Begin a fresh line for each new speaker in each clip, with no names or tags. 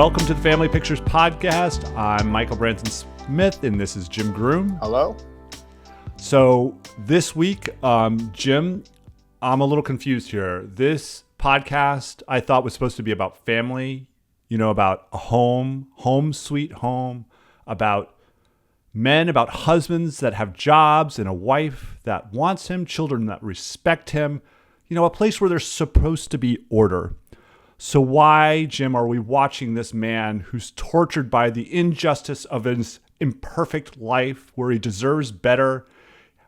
Welcome to the Family Pictures Podcast. I'm Michael Branson Smith, and this is Jim Groom.
Hello.
So this week, Jim, I'm a little confused here. This podcast I thought was supposed to be about family, about a home sweet home, about men, about husbands that have jobs and a wife that wants him, children that respect him, a place where there's supposed to be order. So why, Jim, are we watching this man who's tortured by the injustice of his imperfect life, where he deserves better,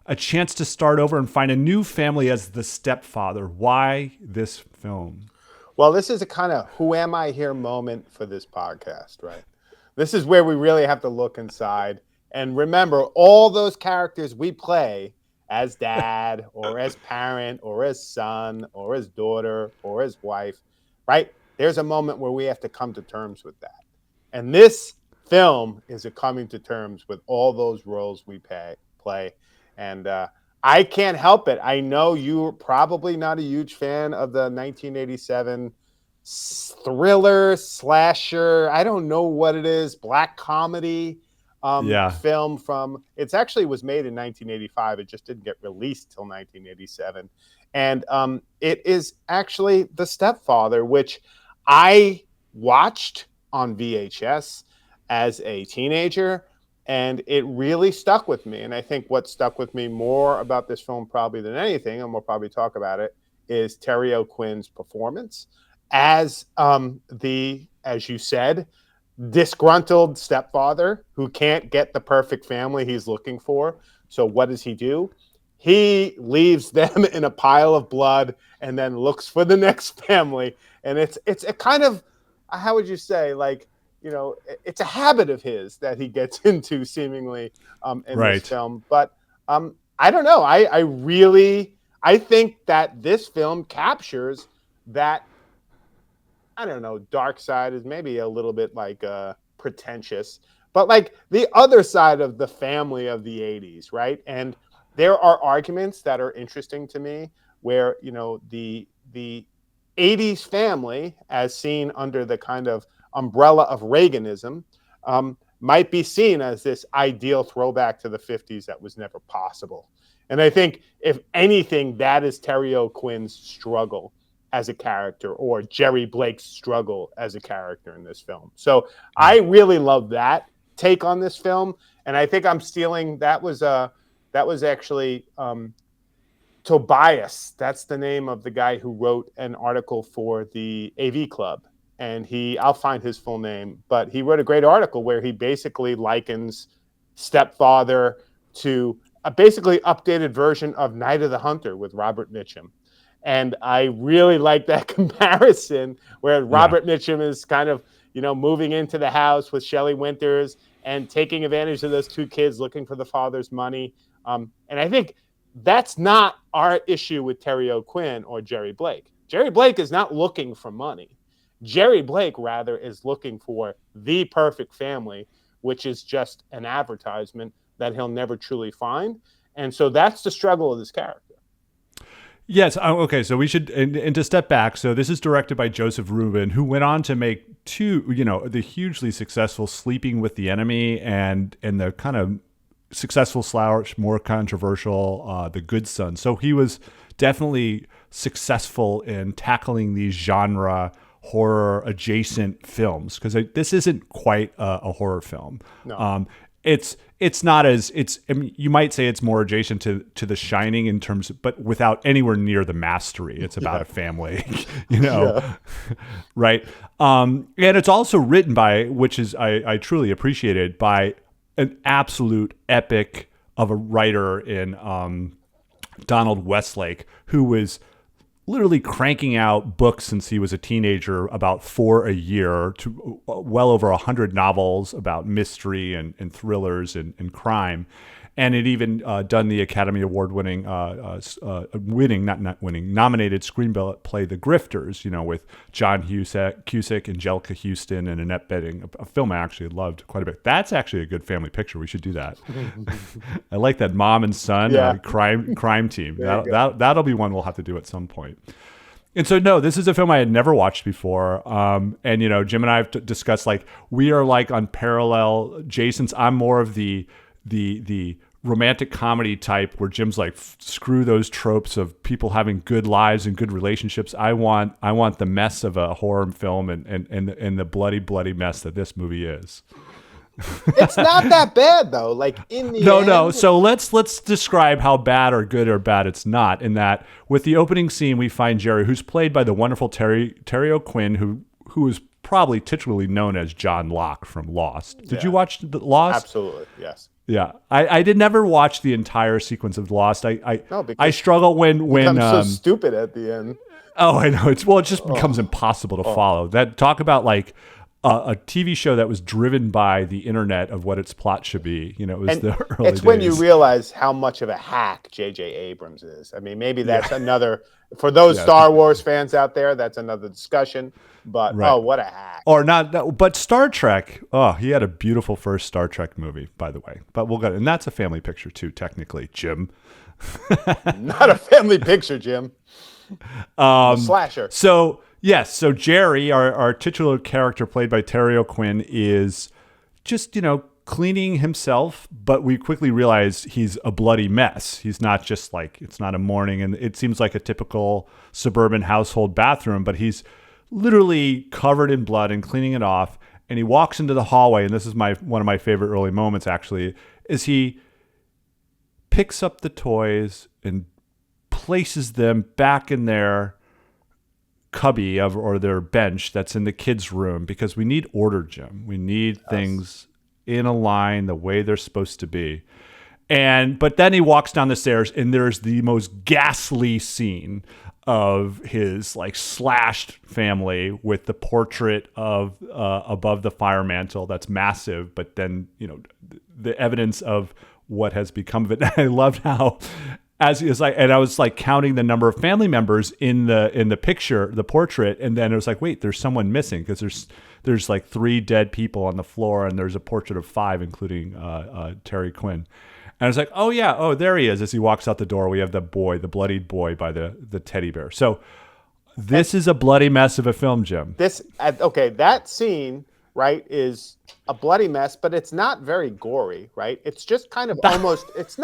a chance to start over and find a new family as the stepfather? Why this film?
Well, this is a kind of who am I here moment for this podcast, right? This is where we really have to look inside and remember all those characters we play as dad or as parent or as son or as daughter or as wife, right? There's a moment where we have to come to terms with that. And this film is a coming to terms with all those roles we play. And I can't help it. I know you're probably not a huge fan of the 1987 thriller, slasher, I don't know what it is, black comedy film from, it actually was made in 1985. It just didn't get released till 1987. And it is actually The Stepfather, which I watched on VHS as a teenager, and it really stuck with me. And I think what stuck with me more about this film probably than anything, and we'll probably talk about it, is Terry O'Quinn's performance as as you said, disgruntled stepfather who can't get the perfect family he's looking for. So what does he do? He leaves them in a pile of blood and then looks for the next family. And it's a kind of, how would you say, like, it's a habit of his that he gets into seemingly in this film. But I don't know. I think that this film captures that, I don't know, dark side is maybe a little bit like pretentious, but like the other side of the family of the 80s, right? And there are arguments that are interesting to me where, the 80s family, as seen under the kind of umbrella of Reaganism, might be seen as this ideal throwback to the 50s that was never possible. And I think, if anything, that is Terry O'Quinn's struggle as a character, or Jerry Blake's struggle as a character in this film. So I really love that take on this film. And I think I'm stealing, that was actually Tobias. That's the name of the guy who wrote an article for the AV Club. And I'll find his full name, but he wrote a great article where he basically likens Stepfather to a basically updated version of Night of the Hunter with Robert Mitchum. And I really like that comparison where Robert Mitchum is kind of, moving into the house with Shelley Winters and taking advantage of those two kids looking for the father's money. And I think that's not our issue with Terry O'Quinn or Jerry Blake. Jerry Blake is not looking for money. Jerry Blake, rather, is looking for the perfect family, which is just an advertisement that he'll never truly find. And so that's the struggle of this character.
Yes. Okay. So we should, and to step back. So this is directed by Joseph Rubin, who went on to make two, the hugely successful Sleeping with the Enemy and the kind of successful / more controversial The Good Son. So he was definitely successful in tackling these genre horror adjacent films, because this isn't quite a horror film.
No.
It's not as, you might say it's more adjacent to The Shining in terms of, but without anywhere near the mastery. It's about a family, right? And it's also written by, which is, I truly appreciated, by an absolute epic of a writer in Donald Westlake, who was literally cranking out books since he was a teenager, about 4 a year, to well over 100 novels about mystery and thrillers and crime. And it even done the Academy Award winning, nominated screenplay The Grifters, with John Cusack, Angelica Houston, and Annette Bening, a film I actually loved quite a bit. That's actually a good family picture. We should do that. I like that mom and son crime team. That'll be one we'll have to do at some point. And so, no, this is a film I had never watched before. And, Jim and I have discussed, like, we are like on parallel Jason's. I'm more of the romantic comedy type where Jim's like, screw those tropes of people having good lives and good relationships. I want the mess of a horror film and the bloody mess that this movie is.
It's not that bad though. Like in the end.
No. So let's describe how bad or good or bad it's not. In that, with the opening scene, we find Jerry, who's played by the wonderful Terry O'Quinn, who is probably titularly known as John Locke from Lost. Did you watch Lost?
Absolutely, yes.
Yeah, I did never watch the entire sequence of Lost. I struggle when
so stupid at the end.
Oh, I know. It just becomes impossible to follow. That talk about like a TV show that was driven by the internet of what its plot should be. It was the early days.
It's when you realize how much of a hack J.J. Abrams is. I mean, maybe that's another, for those Star Wars fans out there, that's another discussion. But, what a hack.
Or not, but Star Trek, he had a beautiful first Star Trek movie, by the way. But we'll get, and that's a family picture too, technically, Jim.
Not a family picture, Jim. Slasher.
So, yes, so Jerry, our titular character played by Terry O'Quinn, is just, cleaning himself, but we quickly realize he's a bloody mess. He's not just like, it's not a morning, and it seems like a typical suburban household bathroom, but he's literally covered in blood and cleaning it off. And he walks into the hallway, and this is one of my favorite early moments, actually, is he picks up the toys and places them back in their cubby or their bench that's in the kids' room, because we need order, Jim. We need things in a line the way they're supposed to be. But then he walks down the stairs, and there's the most ghastly scene of his like slashed family with the portrait of above the fire mantle that's massive, but then the evidence of what has become of it. And I loved how, as he was like, and I was like counting the number of family members in the picture, the portrait, and then it was like, wait, there's someone missing, because there's like 3 dead people on the floor, and there's a portrait of 5, including Terry Quinn. And I was like, oh, yeah. Oh, there he is. As he walks out the door, we have the bloodied boy by the teddy bear. So this is a bloody mess of a film, Jim.
That scene, right, is a bloody mess, but it's not very gory, right? It's just kind of almost, it's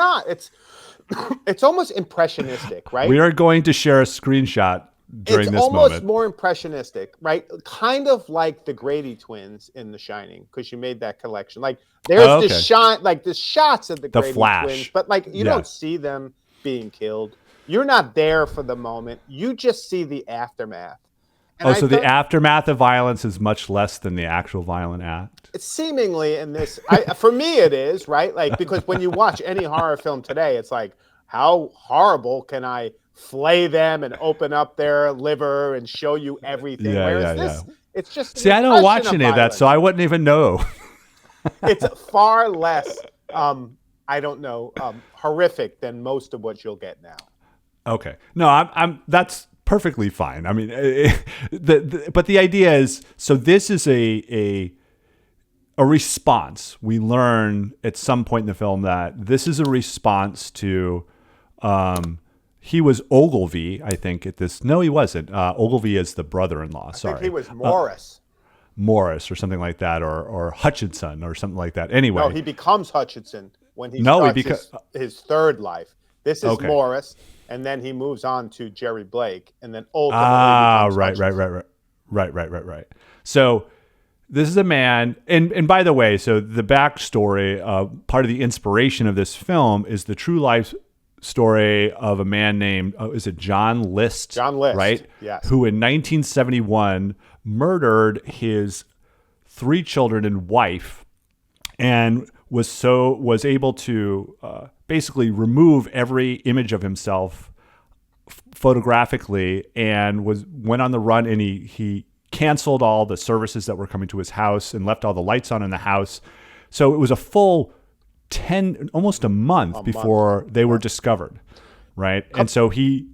almost impressionistic, right?
We are going to share a screenshot during this moment.
It's almost more impressionistic, right? Kind of like the Grady twins in The Shining, because you made that collection. Like there's this shot, like the shots of the Grady twins, but like you don't see them being killed. You're not there for the moment. You just see the aftermath. And
so the aftermath of violence is much less than the actual violent act.
It's seemingly in this, for me it is, right? Like, because when you watch any horror film today, it's like, how horrible can I flay them and open up their liver and show you everything? Whereas this, it's just...
See, I don't watch any of that, so I wouldn't even know.
It's far less, horrific than most of what you'll get now.
Okay. No, I'm that's perfectly fine. I mean, but the idea is, so this is a response. We learn at some point in the film that this is a response to... he was Ogilvy, I think, at this. No, he wasn't. Ogilvy is the brother-in-law. Sorry.
I think he was Morris.
Morris or something like that, or Hutchinson or something like that. Anyway.
No, he becomes Hutchinson when he starts his third life. This is Morris, and then he moves on to Jerry Blake, and then ultimately becomes
right. So this is a man, and by the way, so the backstory, part of the inspiration of this film is the true life story of a man named, is it John List?
John List,
right?
Yes.
Who in 1971 murdered his 3 children and wife, and was able to basically remove every image of himself photographically, and went on the run, and he canceled all the services that were coming to his house and left all the lights on in the house. So it was a full almost a month before they were discovered, right? And so he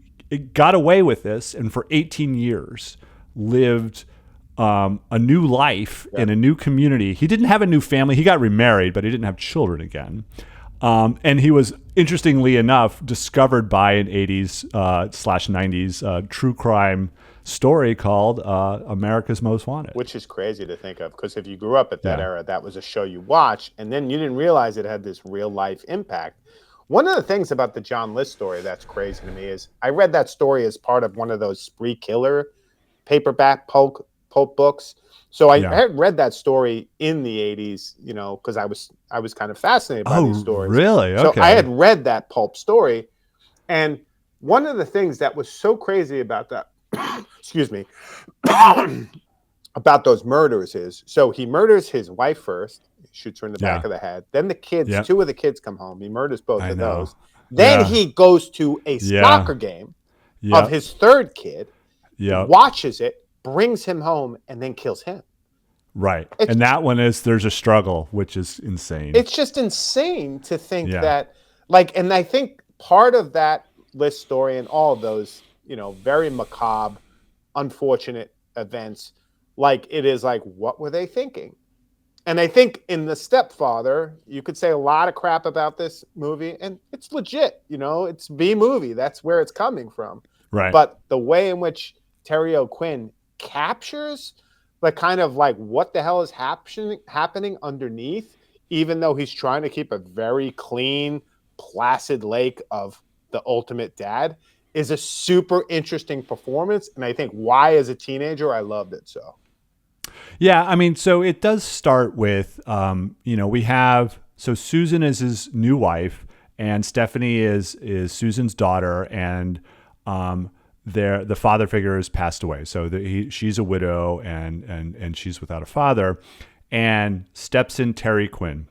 got away with this, and for 18 years lived a new life in a new community. He didn't have a new family. He got remarried, but he didn't have children again. And he was, interestingly enough, discovered by an 80s / 90s true crime story called America's Most Wanted.
Which is crazy to think of, because if you grew up at that
Yeah.
era, that was a show you watch, and then you didn't realize it had this real life impact. One of the things about the John List story that's crazy to me is I read that story as part of one of those Spree Killer paperback pulp books. So I
Yeah.
had read that story in the 80s, because I was kind of fascinated by these stories.
Really?
So
Okay.
I had read that pulp story, and one of the things that was so crazy about that, excuse me, about those murders is, so he murders his wife first, shoots her in the back of the head. Then the kids,
Yep.
2 of the kids come home. He murders both
I
of
know.
those. Then
Yeah.
he goes to a soccer game of his third kid, watches it, brings him home, and then kills him.
Right. And that one is, there's a struggle, which is insane.
It's just insane to think that, and I think part of that List story and all of those, very macabre, unfortunate events, it is what were they thinking? And I think in The Stepfather, you could say a lot of crap about this movie, and it's legit, it's B movie. That's where it's coming from.
Right.
But the way in which Terry O'Quinn captures kind of what the hell is happening underneath, even though he's trying to keep a very clean, placid lake of the ultimate dad, is a super interesting performance. And I think why, as a teenager, I loved it so.
Yeah, I mean, so it does start with, we have, so Susan is his new wife, and Stephanie is Susan's daughter, and the father figure has passed away. So she's a widow, and she's without a father, and steps in Terry Quinn,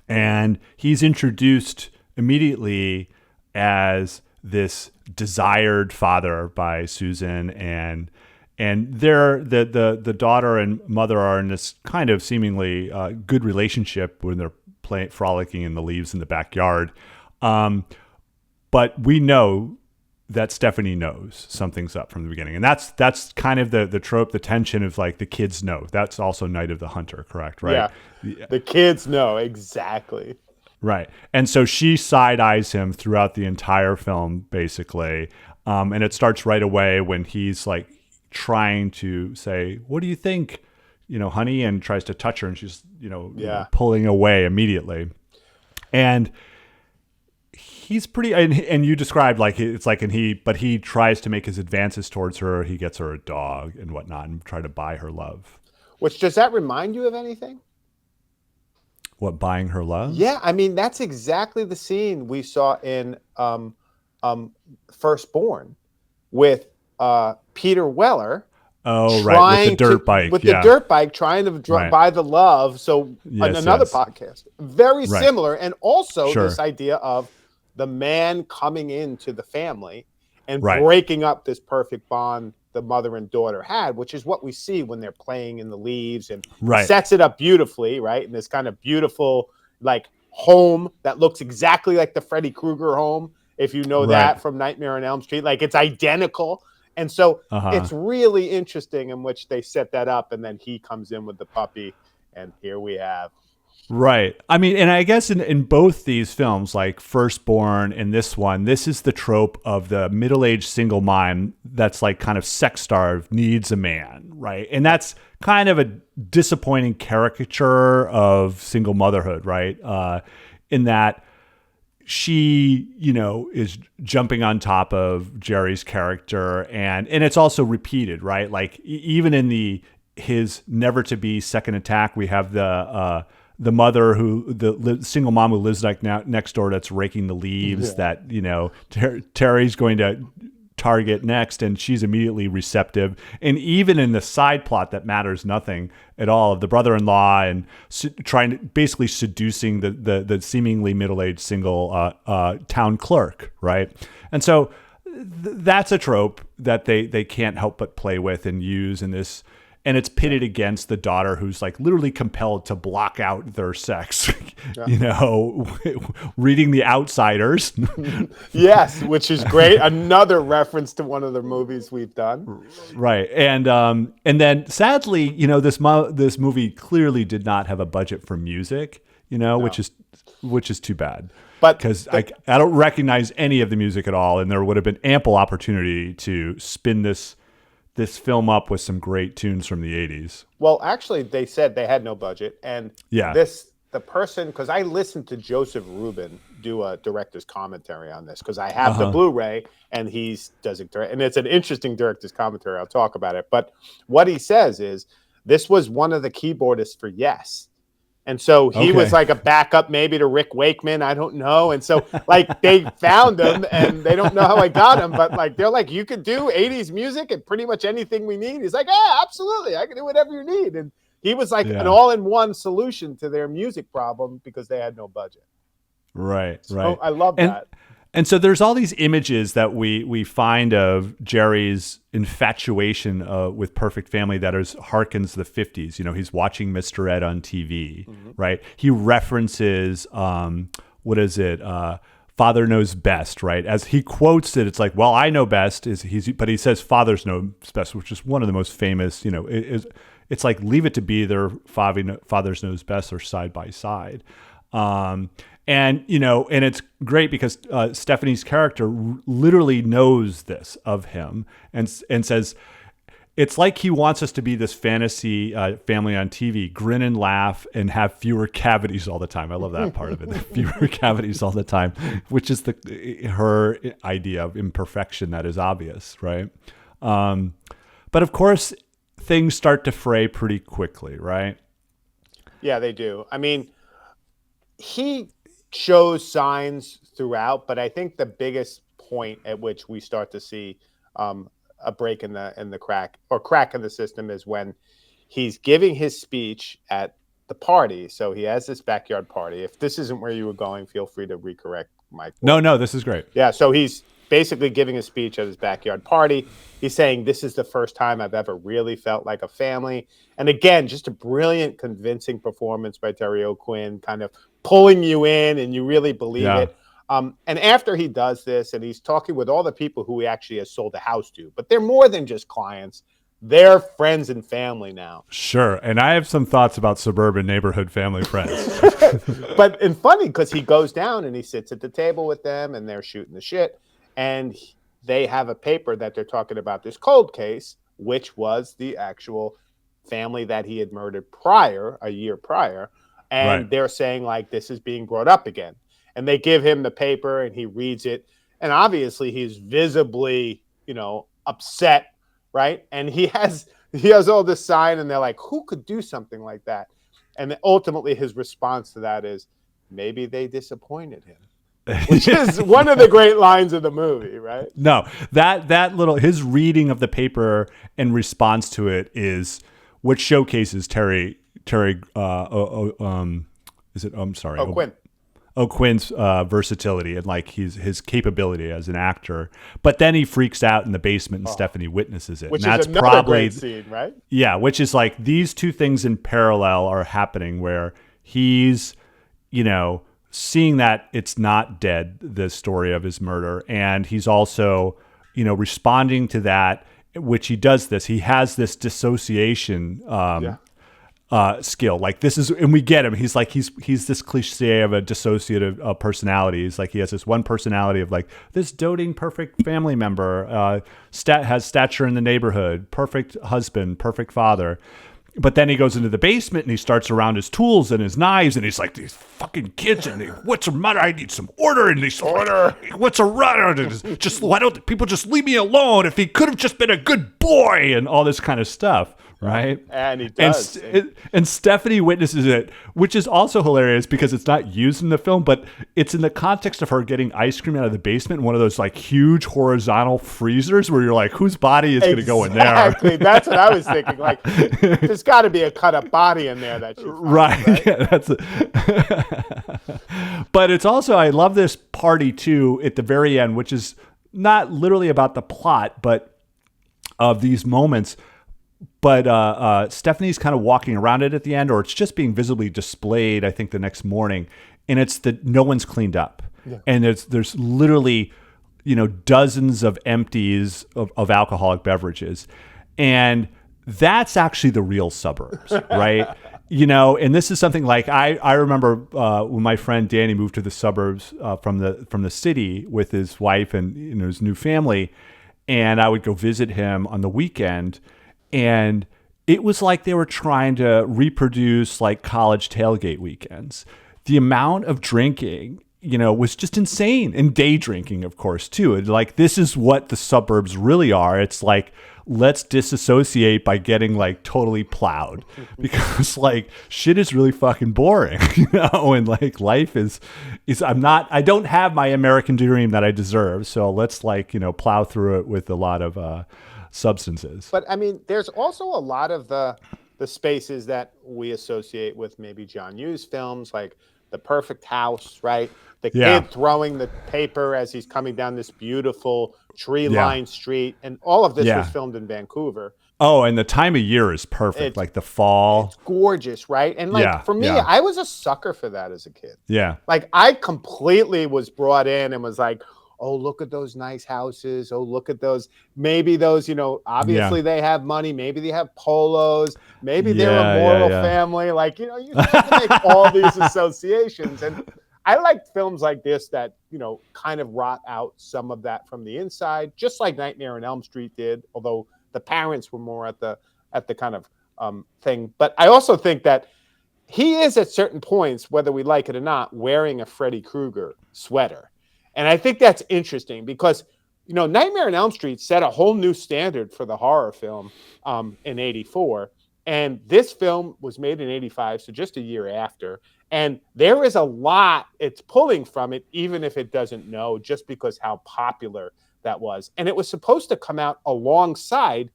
and he's introduced immediately as this desired father by Susan, and they're the daughter and mother are in this kind of seemingly good relationship when they're frolicking in the leaves in the backyard. But we know that Stephanie knows something's up from the beginning. And that's kind of the trope, the tension of the kids know. That's also Night of the Hunter, correct? Right?
Yeah. The kids know, exactly.
Right. And so she side-eyes him throughout the entire film, basically. And it starts right away when he's trying to say, "What do you think, honey?" and tries to touch her, and she's, pulling away immediately. And he's pretty, and you described but he tries to make his advances towards her. He gets her a dog and whatnot and try to buy her love.
Which, does that remind you of anything?
What, buying her love?
Yeah, I mean, that's exactly the scene we saw in Firstborn with Peter Weller.
Oh, right, with the dirt bike.
With the dirt bike, trying to buy the love. So another podcast. Very similar. And also this idea of the man coming into the family and breaking up this perfect bond the mother and daughter had, which is what we see when they're playing in the leaves, and sets it up beautifully, right? In this kind of beautiful, home that looks exactly like the Freddy Krueger home, if you know that from Nightmare on Elm Street. It's identical. And so it's really interesting in which they set that up, and then he comes in with the puppy, and here we have.
Right. I mean, and I guess in both these films, Firstborn and this one, this is the trope of the middle-aged single mom that's kind of sex-starved, needs a man, right? And that's kind of a disappointing caricature of single motherhood, right? In that she, is jumping on top of Jerry's character, and it's also repeated, right? Even in his never to be second attack, we have the mother the single mom who lives next door that's raking the leaves that Terry's going to target next, and she's immediately receptive. And even in the side plot that matters nothing at all of the brother-in-law and trying to basically seducing the seemingly middle-aged single town clerk, right? And so that's a trope that they can't help but play with and use in this. And it's pitted against the daughter who's literally compelled to block out their sex, reading The Outsiders.
Yes, which is great. Another reference to one of the movies we've done.
Right. And then sadly, this movie clearly did not have a budget for music, no. which is too bad. But because I don't recognize any of the music at all. And there would have been ample opportunity to spin this this film up with some great tunes from the 80s.
Well, actually, they said they had no budget, and the person, because I listened to Joseph Rubin do a director's commentary on this, because I have the Blu-ray, and and it's an interesting director's commentary. I'll talk about it. But what he says is this was one of the keyboardists for Yes. And so he was like a backup maybe to Rick Wakeman. I don't know. And so like they found him, and they don't know how I got him, but like they're like, you could do 80s music and pretty much anything we need. He's like, yeah, absolutely. I can do whatever you need. And he was like an all-in-one solution to their music problem because they had no budget.
Right.
I love that.
And so there's all these images that we find of Jerry's infatuation with Perfect Family that harkens the 50s. You know, he's watching Mr. Ed on TV, right? He references, Father Knows Best, right? As he quotes it, it's like, well, I know best, but he says Father's Knows Best, which is one of the most famous, you know, it's like Leave It to Beaver, Father's Knows Best are side by side. And, you know, and it's great because Stephanie's character literally knows this of him and says, it's like he wants us to be this fantasy family on TV, grin and laugh and have fewer cavities all the time. I love that part of it, the fewer cavities all the time, which is her idea of imperfection that is obvious, right? But of course, things start to fray pretty quickly, right?
Yeah, they do. I mean, he shows signs throughout, but I think the biggest point at which we start to see a break in the crack in the system is when he's giving his speech at the party. So he has this backyard party. If this isn't where you were going, feel free to recorrect Mike.
No, this is great.
Yeah, so he's basically giving a speech at his backyard party. He's saying, this is the first time I've ever really felt like a family. And again, just a brilliant, convincing performance by Terry O'Quinn, kind of pulling you in and you really believe it. And after he does this, and he's talking with all the people who he actually has sold the house to, but they're more than just clients. They're friends and family now.
Sure. And I have some thoughts about suburban neighborhood family friends.
But it's funny because he goes down and he sits at the table with them and they're shooting the shit. And they have a paper that they're talking about this cold case, which was the actual family that he had murdered a year prior. And they're saying, like, this is being brought up again. And they give him the paper and he reads it. And obviously he's visibly, you know, upset, right? And he has all this sign and they're like, who could do something like that? And ultimately his response to that is, maybe they disappointed him. Which is one of the great lines of the movie, right?
No, that little, his reading of the paper and response to it is what showcases O'Quinn's versatility and like his capability as an actor. But then he freaks out in the basement and Stephanie witnesses it.
Which
and
is another great scene, right?
Yeah, which is like these two things in parallel are happening where he's, you know, seeing that it's not dead, the story of his murder. And he's also, you know, responding to that, which he does this. He has this dissociation skill. Like this is, and we get him. He's like, he's this cliche of a dissociative personality. He's like, he has this one personality of like this doting, perfect family member, has stature in the neighborhood, perfect husband, perfect father. But then he goes into the basement and he starts around his tools and his knives and he's like, these fucking kids, and what's the matter? I need some order. And he's order. What's a run? Just why don't people just leave me alone? If he could have just been a good boy and all this kind of stuff. Right.
And he does.
And Stephanie witnesses it, which is also hilarious because it's not used in the film, but it's in the context of her getting ice cream out of the basement in one of those like huge horizontal freezers where you're like, whose body is going to go in there?
Exactly. That's what I was thinking. Like, there's got to be a cut up body in there that you find, right?
Yeah, that's But it's also, I love this party too at the very end, which is not literally about the plot, but of these moments. But Stephanie's kind of walking around it at the end, or it's just being visibly displayed, I think, the next morning. And it's that no one's cleaned up. Yeah. And there's literally, you know, dozens of empties of alcoholic beverages. And that's actually the real suburbs, right? You know, and this is something like I remember when my friend Danny moved to the suburbs from the city with his wife and, you know, his new family. and I would go visit him on the weekend, and it was like they were trying to reproduce like college tailgate weekends. The amount of drinking, was just insane. And day drinking, of course, too. And like, this is what the suburbs really are. It's like, let's disassociate by getting like totally plowed because like shit is really fucking boring, and like life is I don't have my American dream that I deserve. So let's like, plow through it with a lot of substances.
But I mean, there's also a lot of the spaces that we associate with maybe John Hughes films, like The Perfect House, right? The kid throwing the paper as he's coming down this beautiful tree-lined street. And all of this was filmed in Vancouver.
Oh, and the time of year is perfect, like the fall.
It's gorgeous, right? And like for me, I was a sucker for that as a kid.
Yeah.
Like I completely was brought in and was like, oh, look at those nice houses. Oh, look at those. Maybe those, obviously they have money. Maybe they have polos. Maybe they're a moral family. Like, you start to make all these associations. And I like films like this that, kind of rot out some of that from the inside, just like Nightmare on Elm Street did, although the parents were more at the kind of thing. But I also think that he is at certain points, whether we like it or not, wearing a Freddy Krueger sweater. And I think that's interesting because, Nightmare on Elm Street set a whole new standard for the horror film in 84. And this film was made in 85, so just a year after. And there is a lot it's pulling from it, even if it doesn't know, just because how popular that was. And it was supposed to come out alongside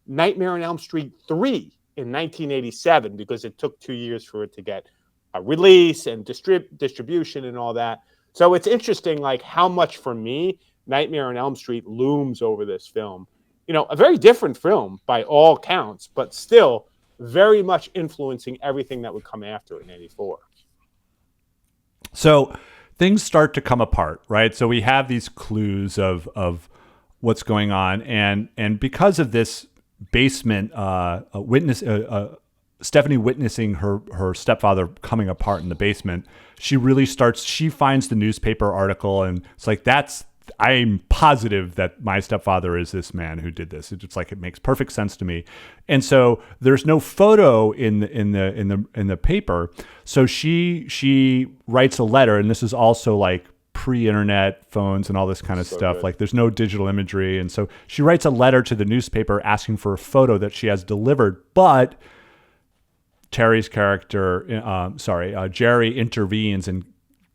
Nightmare on Elm Street 3 in 1987, because it took 2 years for it to get a release and distribution and all that. So it's interesting, like how much for me, Nightmare on Elm Street looms over this film. A very different film by all counts, but still very much influencing everything that would come after in 84.
So things start to come apart, right? So we have these clues of what's going on. And because of this basement Stephanie witnessing her stepfather coming apart in the basement, she finds the newspaper article, and it's like, I'm positive that my stepfather is this man who did this. It's like, it makes perfect sense to me. And so there's no photo in the paper. So she writes a letter, and this is also like pre-internet phones and all this kind of stuff. Good. Like there's no digital imagery. And so she writes a letter to the newspaper asking for a photo that she has delivered, but Terry's character, Jerry, intervenes and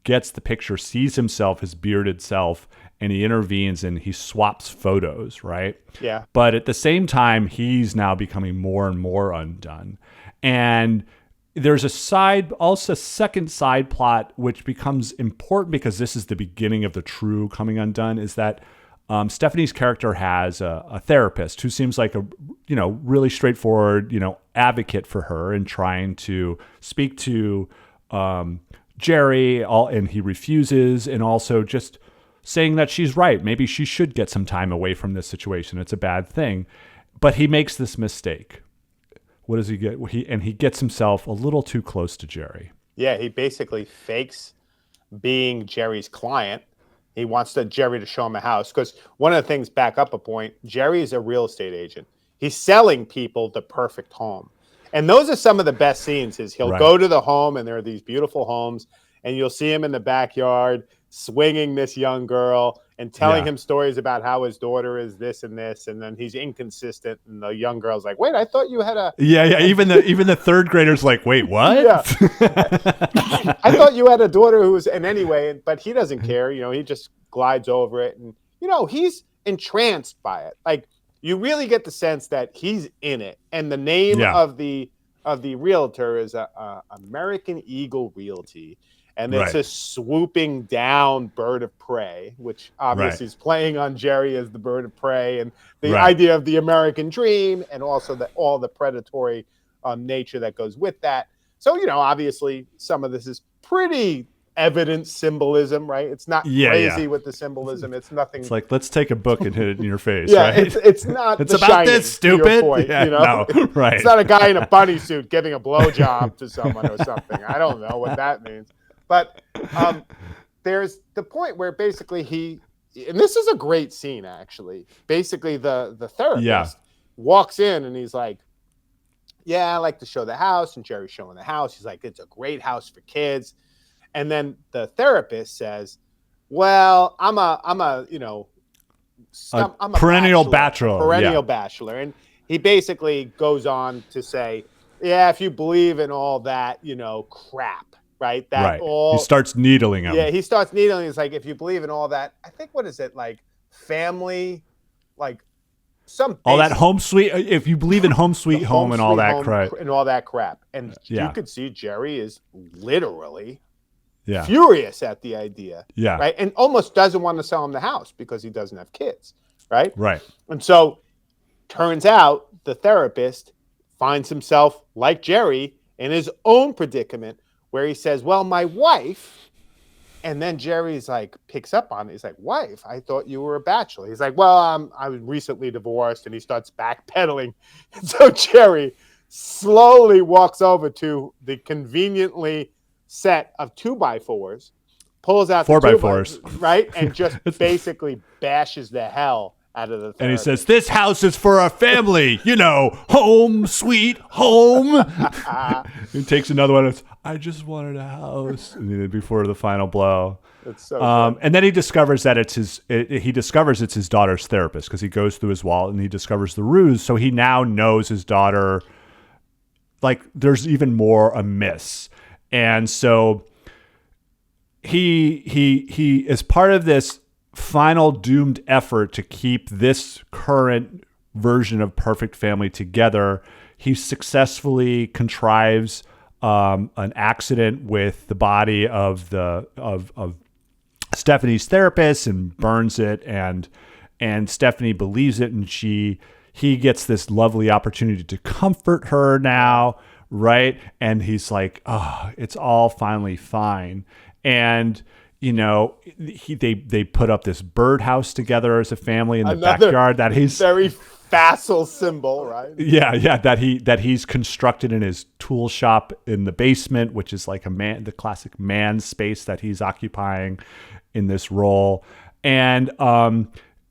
gets the picture, sees himself, his bearded self, and he intervenes and he swaps photos, right?
Yeah.
But at the same time, he's now becoming more and more undone. And there's a second side plot, which becomes important because this is the beginning of the true coming undone, is that Stephanie's character has a therapist who seems like a, really straightforward, advocate for her and trying to speak to Jerry, and he refuses, and also just saying that she's right. Maybe she should get some time away from this situation. It's a bad thing. But he makes this mistake. What does he get? He gets himself a little too close to Jerry.
Yeah, he basically fakes being Jerry's client. He wants Jerry to show him a house, because one of the things, back up a point, Jerry is a real estate agent. He's selling people the perfect home. And those are some of the best scenes, is he'll go to the home, and there are these beautiful homes, and you'll see him in the backyard swinging this young girl and telling him stories about how his daughter is this and this, and then he's inconsistent, and the young girl's like, wait, I thought you had a...
Yeah, even the third grader's like, wait, what?
Yeah. I thought you had a daughter who was... And anyway, but he doesn't care, he just glides over it, and, he's entranced by it. Like, you really get the sense that he's in it, and the name of the realtor is American Eagle Realty. And it's a swooping down bird of prey, which obviously is playing on Jerry as the bird of prey, and the idea of the American dream, and also all the predatory nature that goes with that. So, obviously some of this is pretty evident symbolism, right? It's not crazy with the symbolism. It's nothing.
It's like, let's take a book and hit it in your face.
Right? It's not.
It's about Shining, this, stupid. Point,
No, right. It's not a guy in a bunny suit giving a blowjob to someone or something. I don't know what that means. But there's the point where basically he and this is a great scene, actually. Basically, the therapist
Yeah.
walks in and he's like, yeah, I like to show the house. And Jerry's showing the house. He's like, it's a great house for kids. And then the therapist says, well, I'm a
Perennial
bachelor.
bachelor. Yeah.
Bachelor. And he basically goes on to say, yeah, if you believe in all that, crap, right? That
He starts needling him.
Yeah, he starts needling. It's like, if you believe in all that, I think, what is it, like family, like some
all that home sweet. If you believe in home sweet home and all that crap.
And all that crap. And you could see Jerry is literally
yeah.
furious at the idea.
Yeah.
Right. And almost doesn't want to sell him the house because he doesn't have kids. Right.
Right.
And so turns out the therapist finds himself, like Jerry, in his own predicament where he says, well, my wife. And then Jerry's like, picks up on it. He's like, wife, I thought you were a bachelor. He's like, well, I was recently divorced. And he starts backpedaling. And so Jerry slowly walks over to the conveniently set of 2x4s, pulls out
4x4s,
right? And just basically bashes the hell out of the therapist.
And he says, this house is for a family, home, sweet home. He takes another one. It's, I just wanted a house. And before the final blow.
It's so
and then he discovers that it's his daughter's therapist, because he goes through his wallet and he discovers the ruse. So he now knows his daughter, like there's even more amiss. And so he is part of this final doomed effort to keep this current version of perfect family together. He successfully contrives an accident with the body of Stephanie's therapist and burns it, and Stephanie believes it, and he gets this lovely opportunity to comfort her now, right? And he's like, oh, it's all finally fine. And they put up this birdhouse together as a family in the backyard that he's
very facile symbol, right?
Yeah, that he's constructed in his tool shop in the basement, which is like the classic man space that he's occupying in this role, and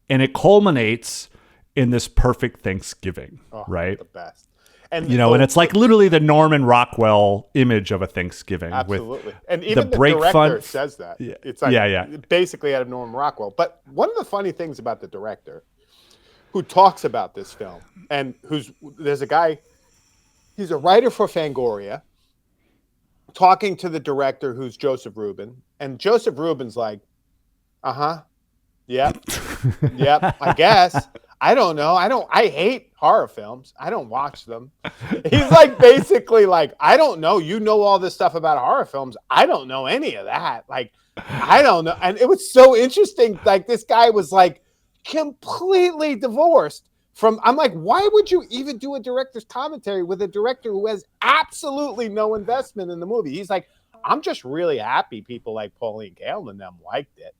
it culminates in this perfect Thanksgiving, right?
The best. And
and it's like literally the Norman Rockwell image of a Thanksgiving.
Absolutely.
With
and even the director says that. It's like basically out of Norman Rockwell. But one of the funny things about the director who talks about this film, and there's a guy, he's a writer for Fangoria, talking to the director, who's Joseph Rubin. And Joseph Rubin's like, yep, I guess. I don't know. I hate horror films. I don't watch them. He's like, basically like, I don't know. You know all this stuff about horror films. I don't know any of that. Like, I don't know. And it was so interesting. Like, this guy was like completely divorced from, I'm like, why would you even do a director's commentary with a director who has absolutely no investment in the movie? He's like, I'm just really happy people like Pauline Kael and them liked it.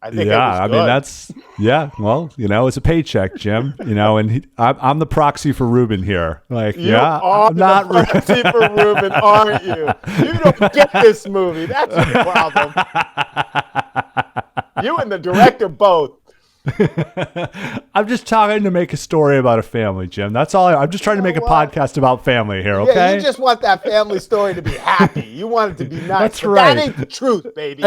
I think
I mean, that's, well, it's a paycheck, Jim, and I'm the proxy for Rubin here. Like,
I'm not the proxy for Rubin, aren't you? You don't get this movie. That's your problem. You and the director both.
I'm just trying to make a story about a family, Jim. That's all. I'm just trying to make a podcast about family here, okay?
Yeah, you just want that family story to be happy. You want it to be nice.
That's right.
That ain't the truth, baby.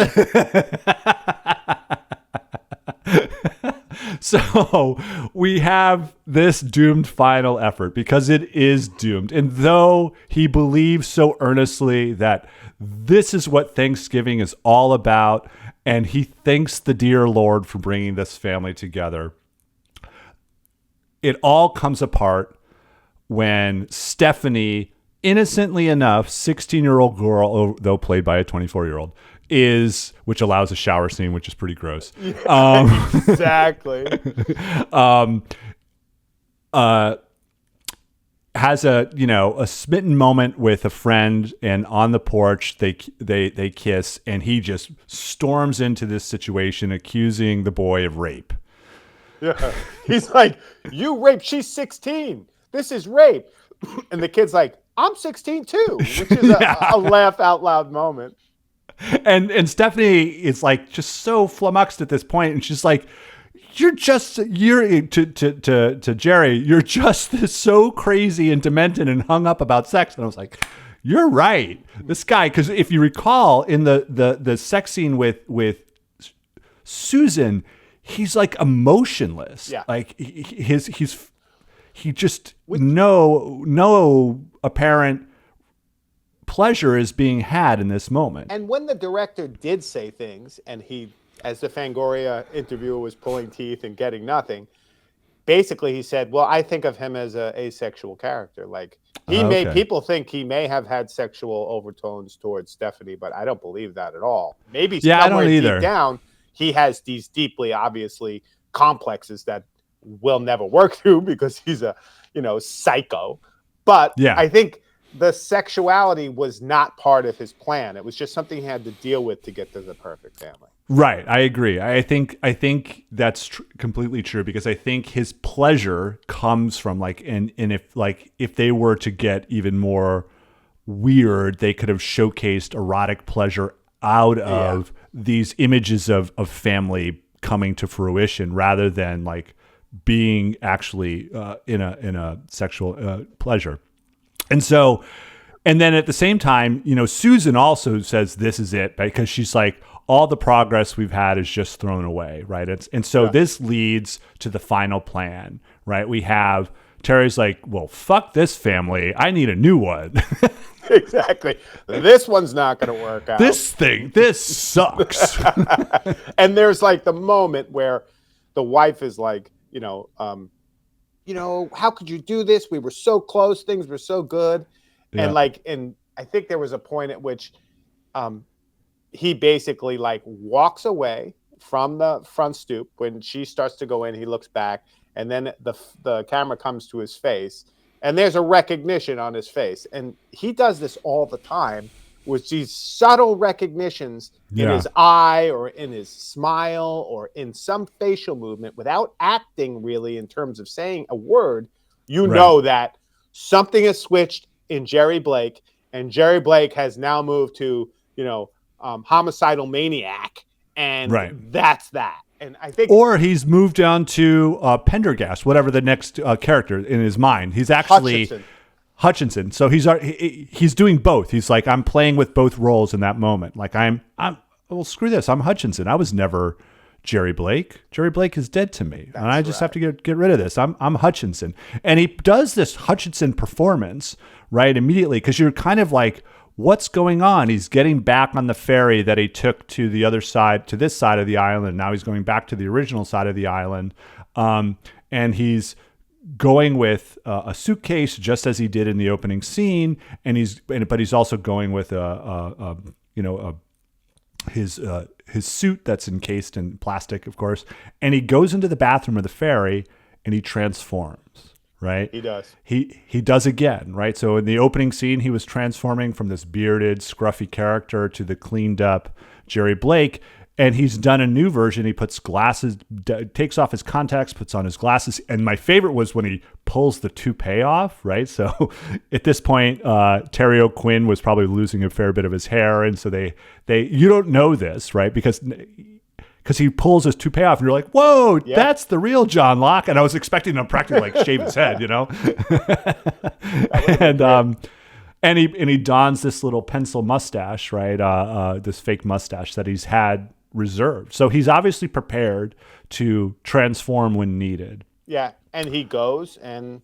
So we have this doomed final effort, because it is doomed. And though he believes so earnestly that this is what Thanksgiving is all about, and he thanks the dear Lord for bringing this family together, it all comes apart when Stephanie, innocently enough, 16-year-old girl, though played by a 24-year-old, which allows a shower scene, which is pretty gross.
Exactly.
Has a smitten moment with a friend, and on the porch they kiss, and he just storms into this situation accusing the boy of rape.
Yeah. He's like, you raped, she's 16. This is rape. And the kid's like, I'm 16 too, which is a laugh out loud moment.
And Stephanie is like just so flummoxed at this point, and she's like, you're to Jerry, you're just so crazy and demented and hung up about sex. And I was like, you're right. This guy, because if you recall in the sex scene with Susan, he's like emotionless.
Yeah.
Like he just no apparent pleasure is being had in this moment.
And when the director did say things, and he, as the Fangoria interviewer, was pulling teeth and getting nothing, basically he said, well, I think of him as an asexual character. Like people think he may have had sexual overtones towards Stephanie, but I don't believe that at all. Maybe somewhere deep down, he has these deeply, obviously, complexes that will never work through because he's a, psycho. But I think the sexuality was not part of his plan. It was just something he had to deal with to get to the perfect family.
Right. I agree. I think that's completely true, because I think his pleasure comes from and if they were to get even more weird, they could have showcased erotic pleasure out of these images of family coming to fruition, rather than like being actually in a sexual pleasure. And then at the same time, Susan also says this is it, because she's like, all the progress we've had is just thrown away, right? This leads to the final plan, right? We have Terry's like, well, fuck this family. I need a new one.
Exactly. This one's not going to work out.
This sucks.
And there's like the moment where the wife is like, how could you do this? We were so close. Things were so good. Yeah. And I think there was a point at which he basically like walks away from the front stoop. When she starts to go in, he looks back, and then the camera comes to his face, and there's a recognition on his face. And he does this all the time with these subtle recognitions in his eye or in his smile or in some facial movement without acting really in terms of saying a word. Know that something has switched in Jerry Blake, and Jerry Blake has now moved to, homicidal maniac, and that's that. And I think,
or he's moved down to Pendergast, whatever the next character in his mind. He's actually Hutchinson. So he's doing both. He's like, I'm playing with both roles in that moment. Like well, screw this. I'm Hutchinson. I was never Jerry Blake. Jerry Blake is dead to me, and I just have to get rid of this. I'm Hutchinson, and he does this Hutchinson performance right immediately, because you're kind of like, what's going on? He's getting back on the ferry that he took to the other side, to this side of the island. Now he's going back to the original side of the island, and he's going with a suitcase, just as he did in the opening scene, but he's also going with his suit that's encased in plastic, of course, and he goes into the bathroom of the ferry and he transforms. Right?
He does.
He does again, right? So in the opening scene, he was transforming from this bearded, scruffy character to the cleaned up Jerry Blake. And he's done a new version. He puts glasses, takes off his contacts, puts on his glasses. And my favorite was when he pulls the toupee off, right? So at this point, Terry O'Quinn was probably losing a fair bit of his hair. And so you don't know this, right? Because he pulls his toupee off, and you're like, whoa, that's the real John Locke. And I was expecting him to practically like shave his head, and he dons this little pencil mustache, right? This fake mustache that he's had reserved. So he's obviously prepared to transform when needed.
Yeah, and he goes, and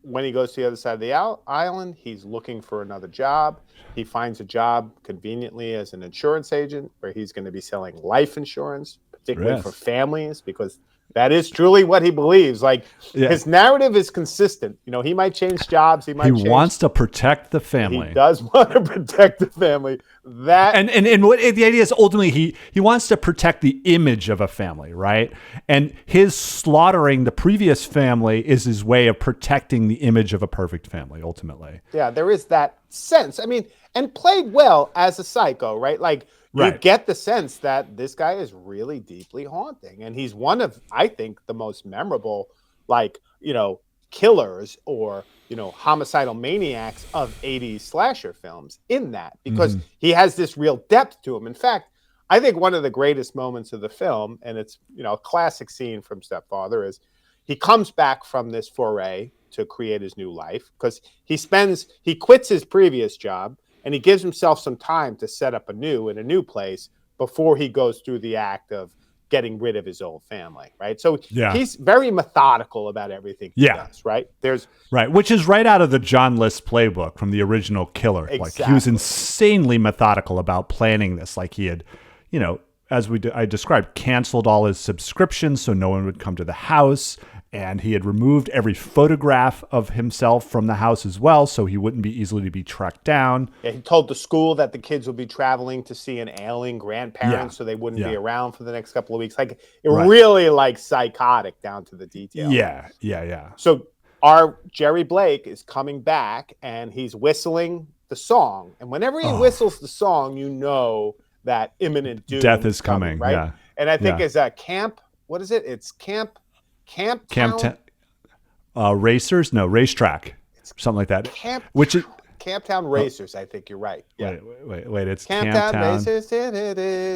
when he goes to the other side of the island, he's looking for another job. He finds a job conveniently as an insurance agent, where he's going to be selling life insurance, particularly for families, because that is truly what he believes. Like, his narrative is consistent. He might change jobs. He
wants to protect the family.
He does want to protect the family.
And what the idea is, ultimately he wants to protect the image of a family, right? And his slaughtering the previous family is his way of protecting the image of a perfect family, ultimately.
Yeah, there is that sense. I mean, and played well as a psycho, right? Like, you get the sense that this guy is really deeply haunting, and he's one of, I think, the most memorable, killers or homicidal maniacs of 80s slasher films in that, because he has this real depth to him. In fact, I think one of the greatest moments of the film, and it's, a classic scene from Stepfather, is he comes back from this foray to create his new life, because he quits his previous job and he gives himself some time to set up in a new place before he goes through the act of getting rid of his old family, right? So he's very methodical about everything he does, right?
Which is right out of the John List playbook from the original Killer.
Exactly.
Like, he was insanely methodical about planning this. Like, he had, as I described, canceled all his subscriptions so no one would come to the house. And he had removed every photograph of himself from the house as well, so he wouldn't be easily to be tracked down.
Yeah, he told the school that the kids would be traveling to see an ailing grandparent, so they wouldn't be around for the next couple of weeks. Like, really, like, psychotic down to the detail.
Yeah.
So our Jerry Blake is coming back, and he's whistling the song. And whenever he whistles the song, that imminent doom
death is coming,
right?
Yeah.
And I think it's a camp. What is it? It's
Racers? No, racetrack. Something like that.
Camptown Racers, I think you're right. Yeah.
Wait. It's
Camptown Racers.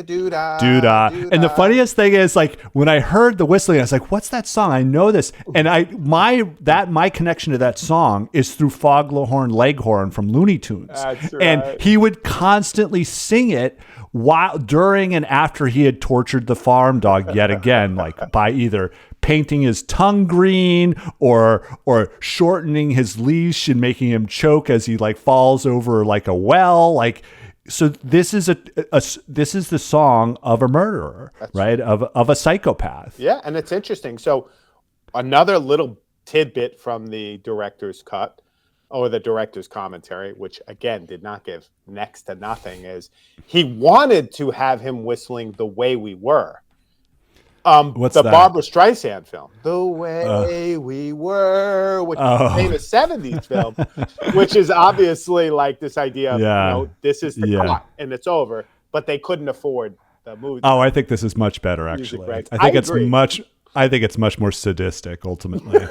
Doo-dah.
And the funniest thing is, like, when I heard the whistling, I was like, what's that song? I know this. And my connection to that song is through Foghorn Leghorn from Looney Tunes.
That's right.
And he would constantly sing it during and after he had tortured the farm dog yet again, like by either painting his tongue green or shortening his leash and making him choke as he like falls over like a well. Like, so this is this is the song of a murderer, right? Of a psychopath.
Yeah, and it's interesting. So another little tidbit from the director's cut, or the director's commentary, which again did not give next to nothing, is he wanted to have him whistling The Way We Were.
What's
the
that?
Barbra Streisand film, The Way We Were, which is a famous 70s film, which is obviously like this idea of, this is the cut and it's over, but they couldn't afford the movie.
Oh, I think this is much better, actually.
Right?
I think it's much more sadistic, ultimately.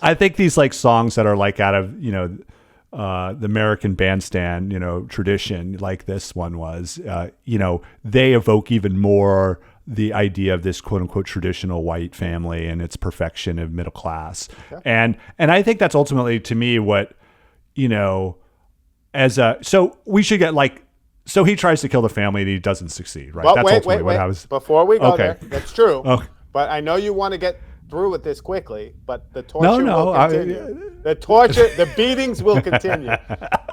I think these like songs that are like out of, the American Bandstand, tradition, like this one was, they evoke even more the idea of this quote unquote traditional white family and its perfection of middle class. Okay. And I think that's ultimately, to me, what, so we should get like, so he tries to kill the family and he doesn't succeed, right?
Well,
that's ultimately what I was.
Before we go there, that's true.
Okay.
But I know you want to get through with this quickly, but the torture will continue. The beatings will continue.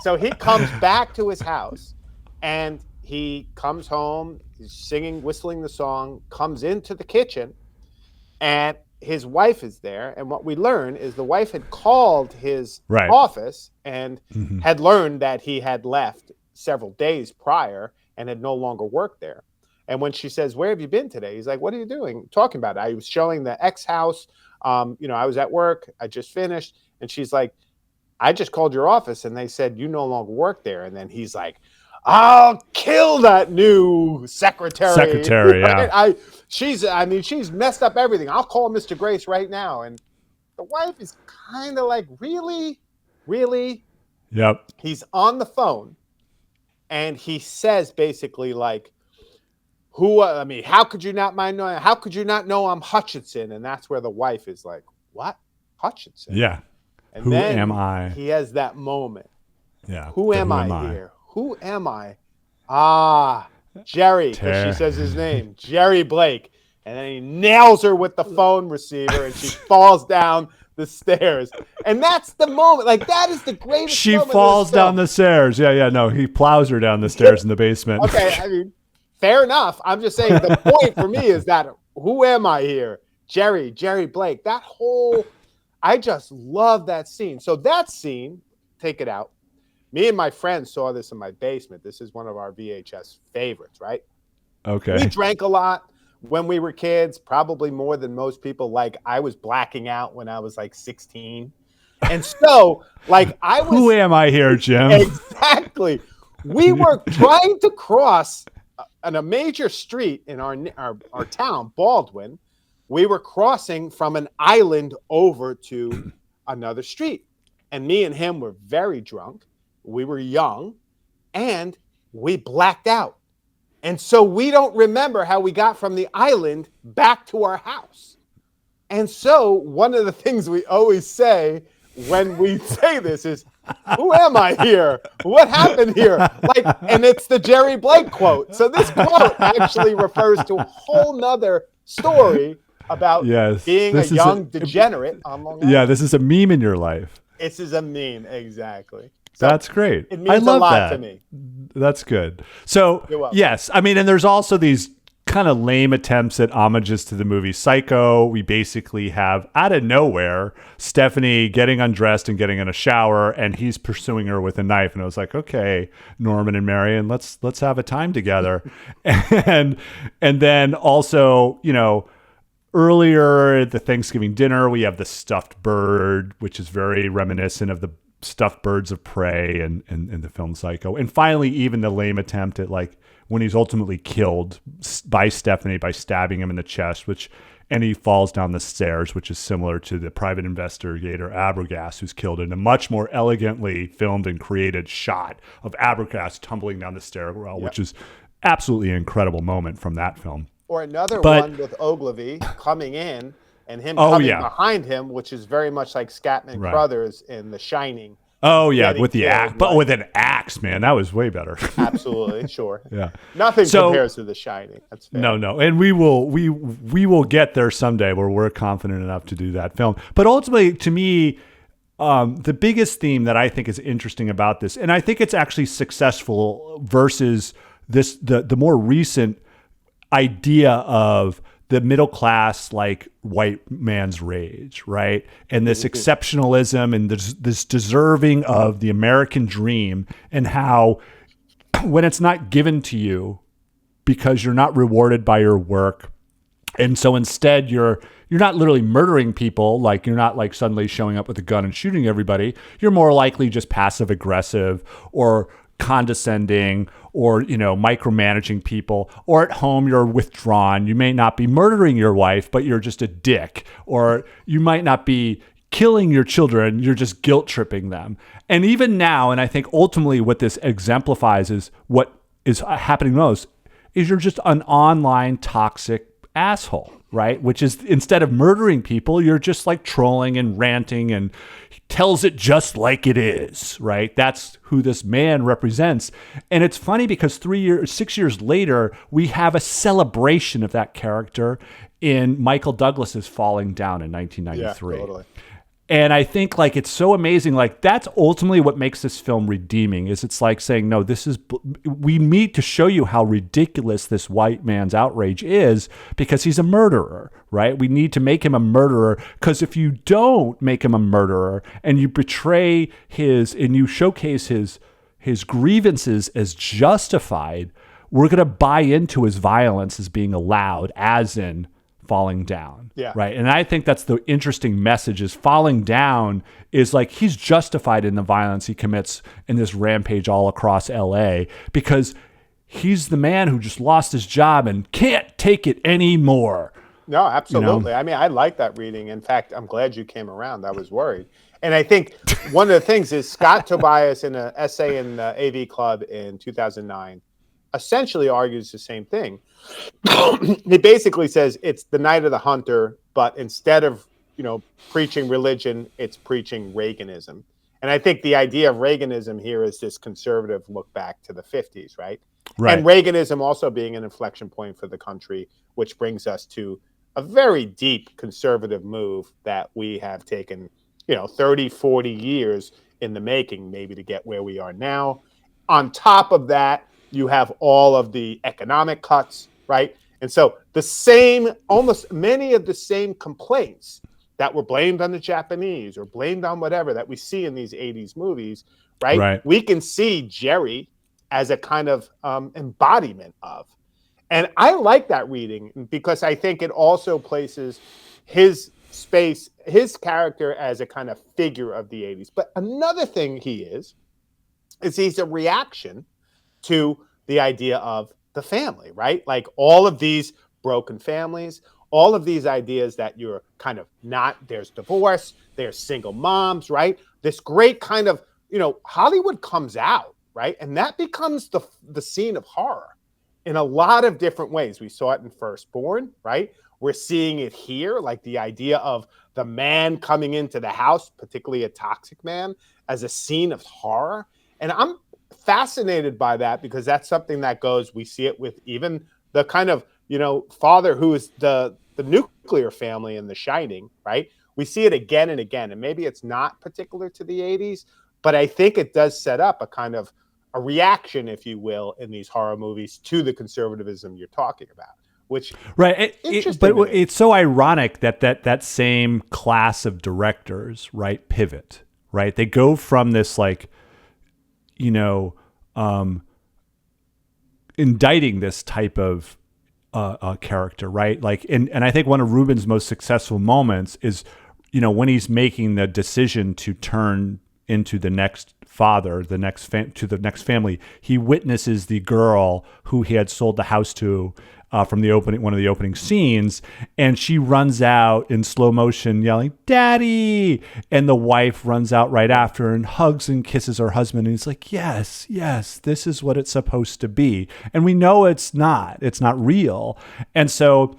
So he comes back to his house and he comes home, he's singing, whistling the song, comes into the kitchen, and his wife is there. And what we learn is the wife had called his office and had learned that he had left several days prior and had no longer worked there. And when she says, "Where have you been today?" He's like, "What are you doing? Talking about it. I was showing the ex house. I was at work. I just finished." And she's like, "I just called your office and they said you no longer work there." And then he's like, "I'll kill that new secretary."
Yeah.
She's messed up everything. I'll call Mr. Grace right now. And the wife is kind of like, really?
Yep.
He's on the phone and he says basically like, how could you not mind knowing? How could you not know I'm Hutchinson? And that's where the wife is like, "What? Hutchinson?"
Yeah.
And
Who
then
am I?
He has that moment.
Yeah.
Who am I here? Who am I? Ah, Jerry, because she says his name, Jerry Blake. And then he nails her with the phone receiver and she falls down the stairs. And that's the moment. Like, that is the greatest
She
moment
falls down the stairs. Yeah. No, he plows her down the stairs in the basement.
Okay, I mean, fair enough. I'm just saying the point for me is that who am I here? Jerry Blake. I just love that scene. So that scene, take it out. Me and my friends saw this in my basement. This is one of our VHS favorites, right?
Okay.
We drank a lot when we were kids, probably more than most people. Like, I was blacking out when I was like 16. And so, like,
Who am I here, Jim?
Exactly. We were trying to cross on a major street in our town, Baldwin. We were crossing from an island over to another street. And me and him were very drunk. We were young and we blacked out. And so we don't remember how we got from the island back to our house. And so one of the things we always say when we say this is, who am I here? What happened here? Like, and it's the Jerry Blake quote. So this quote actually refers to a whole nother story about being a young degenerate on Long Island.
Yeah, this is a meme in your life.
This is a meme, exactly. So
that's great.
It means a lot to me.
That's good. So, yes, I mean, and there's also these kind of lame attempts at homages to the movie Psycho. We basically have, out of nowhere, Stephanie getting undressed and getting in a shower, and he's pursuing her with a knife. And I was like, okay, Norman and Marion, let's have a time together. and then also, you know, earlier at the Thanksgiving dinner, we have the stuffed bird, which is very reminiscent of the stuffed birds of prey and the film Psycho. And finally, even the lame attempt at like when he's ultimately killed by Stephanie by stabbing him in the chest, and he falls down the stairs, which is similar to the private investigator Abergast, who's killed in a much more elegantly filmed and created shot of Abergast tumbling down the stairwell, which is absolutely an incredible moment from that film.
Or another one with Ogilvy coming in and him coming behind him, which is very much like Scatman Crothers in The Shining.
Oh, yeah, with the axe. But with an axe, man, that was way better.
Absolutely, sure.
Yeah.
Nothing compares to The Shining. That's fair.
No. And we will get there someday where we're confident enough to do that film. But ultimately, to me, the biggest theme that I think is interesting about this, and I think it's actually successful versus the more recent idea of the middle class, like white man's rage, right? And this exceptionalism and this deserving of the American dream, and how when it's not given to you because you're not rewarded by your work. And so instead you're not literally murdering people. Like you're not like suddenly showing up with a gun and shooting everybody. You're more likely just passive aggressive or condescending, or, you know, micromanaging people, or at home you're withdrawn. You may not be murdering your wife, but you're just a dick, or you might not be killing your children, you're just guilt tripping them. And even now, and I think ultimately what this exemplifies is what is happening most is you're just an online toxic asshole, right? Which is, instead of murdering people, you're just like trolling and ranting and tells it just like it is, right? That's who this man represents. And it's funny because 6 years later, we have a celebration of that character in Michael Douglas's Falling Down in 1993.
Yeah, totally.
And I think like it's so amazing. Like that's ultimately what makes this film redeeming. Is it's like saying, no, we need to show you how ridiculous this white man's outrage is because he's a murderer, right? We need to make him a murderer, because if you don't make him a murderer and you betray and you showcase his grievances as justified, we're going to buy into his violence as being allowed, as in Falling Down.
Yeah.
Right. And I think that's the interesting message, is Falling Down is like he's justified in the violence he commits in this rampage all across LA because he's the man who just lost his job and can't take it anymore.
No, absolutely.
You know?
I mean, I like that reading. In fact, I'm glad you came around. I was worried. And I think one of the things is Scott Tobias, in an essay in the AV Club in 2009, essentially argues the same thing. He basically says it's the night of the hunter, but instead of, you know, preaching religion, it's preaching Reaganism. And I think the idea of Reaganism here is this conservative look back to the 50s, right? And Reaganism also being an inflection point for the country, which brings us to a very deep conservative move that we have taken, you know, 30, 40 years in the making, maybe, to get where we are now. On top of that, you have all of the economic cuts, right? And so almost many of the same complaints that were blamed on the Japanese or blamed on whatever that we see in these 80s movies, right? We can see Jerry as a kind of embodiment of. And I like that reading because I think it also places his character as a kind of figure of the 80s. But another thing he is he's a reaction to the idea of the family, right? Like all of these broken families, all of these ideas that you're kind of not, there's divorce, there's single moms, right? This great kind of, Hollywood comes out, right? And that becomes the scene of horror in a lot of different ways. We saw it in Firstborn, right? We're seeing it here, like the idea of the man coming into the house, particularly a toxic man, as a scene of horror. And I'm fascinated by that because that's something that goes, we see it with even the kind of, father who is the nuclear family in The Shining, right? We see it again and again. And maybe it's not particular to the 80s, but I think it does set up a kind of a reaction, if you will, in these horror movies to the conservatism you're talking about, which
right. But it's so ironic that same class of directors, right, pivot, right? They go from this indicting this type of character, right? Like, and I think one of Ruben's most successful moments is, when he's making the decision to turn into the next father, to the next family. He witnesses the girl who he had sold the house to from one of the opening scenes, and she runs out in slow motion yelling, "Daddy!" And the wife runs out right after and hugs and kisses her husband, and he's like, yes, this is what it's supposed to be. And we know it's not real. And so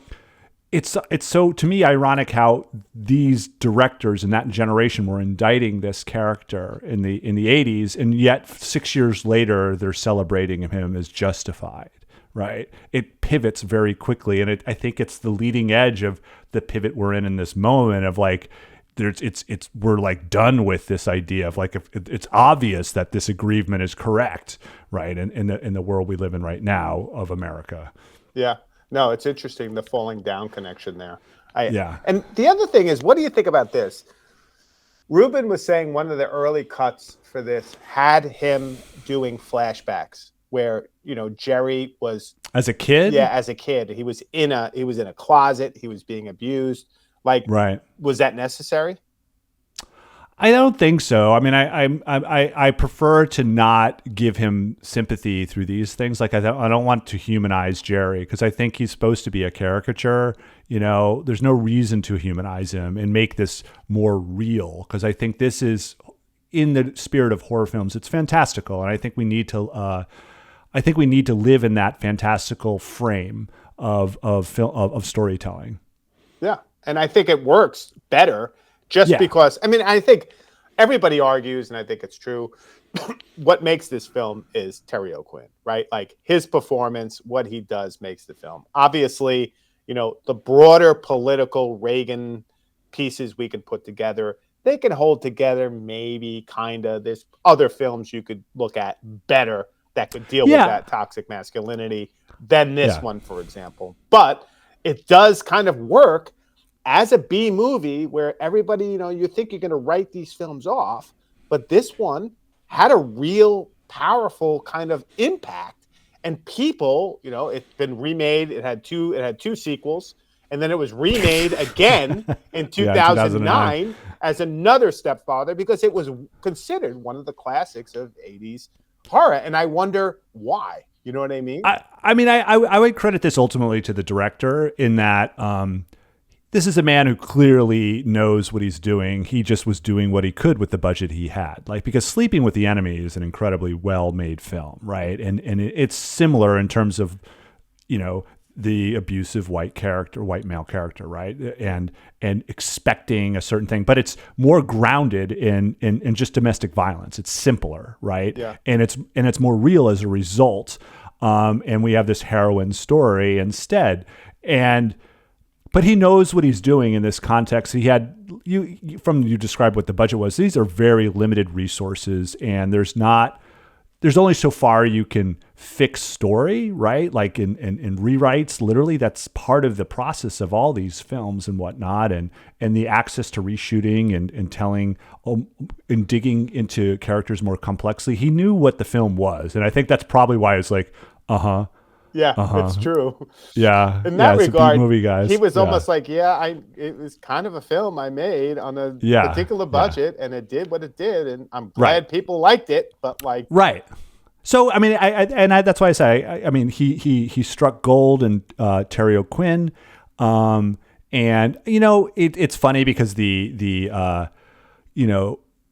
it's so, to me, ironic how these directors in that generation were indicting this character in the 80s, and yet 6 years later they're celebrating him as justified. Right. It pivots very quickly. And I think it's the leading edge of the pivot we're in this moment of like, we're like done with this idea of like, if it's obvious that this aggrievement is correct. Right. In the world we live in right now of America.
Yeah. No, it's interesting. The falling down connection there.
Yeah.
And the other thing is, what do you think about this? Ruben was saying one of the early cuts for this had him doing flashbacks, where Jerry was
as a kid.
Yeah, as a kid, he was in a closet. He was being abused. Like,
right? Was
that necessary?
I don't think so. I mean, I prefer to not give him sympathy through these things. Like I don't want to humanize Jerry because I think he's supposed to be a caricature. There's no reason to humanize him and make this more real because I think this is in the spirit of horror films. It's fantastical, and I think we need to. I think we need to live in that fantastical frame of storytelling.
Yeah, and I think it works better because, I think everybody argues, and I think it's true, what makes this film is Terry O'Quinn, right? Like his performance, what he does makes the film. Obviously, the broader political Reagan pieces we can put together, they can hold together maybe kind of. There's other films you could look at better that could deal with that toxic masculinity than this one, for example. But it does kind of work as a B movie where everybody, you think you're going to write these films off, but this one had a real powerful kind of impact. And people, it's been remade. It had two sequels, and then it was remade again in 2009 as another Stepfather because it was considered one of the classics of 80s horror. And I wonder why. You know what I mean?
I would credit this ultimately to the director in that this is a man who clearly knows what he's doing. He just was doing what he could with the budget he had. Like, because Sleeping with the Enemy is an incredibly well-made film, right? And it's similar in terms of, the abusive white male character, right? And expecting a certain thing, but it's more grounded in just domestic violence. It's simpler, right?
Yeah.
And it's more real as a result. And we have this heroine story instead. But he knows what he's doing in this context. He had you described what the budget was. These are very limited resources, and there's only so far you can fix story, right? Like in rewrites, literally, that's part of the process of all these films and whatnot, and the access to reshooting and telling and digging into characters more complexly. He knew what the film was, and I think that's probably why it's like,
yeah, it's true.
Yeah,
in that regard,
movie guys.
He was almost like, it was kind of a film I made on a particular budget, and it did what it did, and I'm glad people liked it. But like,
right. So I mean, that's why I say, he struck gold in Terry O'Quinn. And it's funny because the